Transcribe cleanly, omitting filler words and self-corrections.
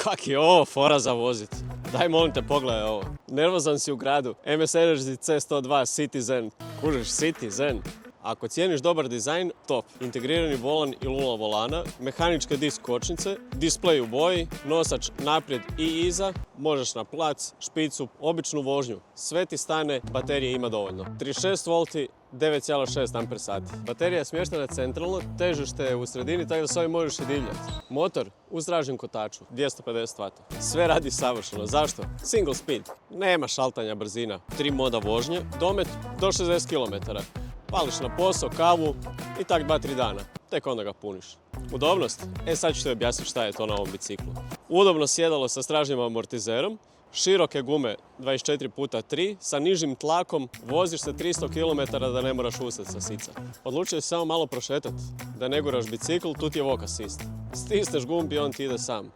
Kak je ovo fora za vozit? Daj molim te pogledaj ovo. Nervozan si u gradu. MS Energy C102 Citizen. Kužiš, Citizen. Ako cijeniš dobar dizajn, top. Integrirani volan i lula volana, mehaničke disk kočnice, displej u boji, nosač naprijed i iza, možeš na plac, špicu, običnu vožnju. Sve ti stane, baterije ima dovoljno. 36 volti, 9,6 Ah. Baterija je smještena centralno, težište je u sredini, tako da s ovim možeš i divljati. Motor u zražnim kotaču, 250 W. Sve radi savršeno. Zašto? Single speed. Nema šaltanja brzina. 3 moda vožnje, domet do 60 km. Pališ na posao, kavu i tak 2-3 dana. Tek onda ga puniš. Udobnost? Sad ću ti objasniti šta je to na ovom biciklu. Udobno sjedalo sa stražnjim amortizerom, široke gume 24x3, sa nižim tlakom voziš se 300 km da ne moraš ustati sa sica. Odlučio si samo malo prošetati, da ne guraš bicikl, tu ti je walk assist. Stisneš gumb i on ti ide sam.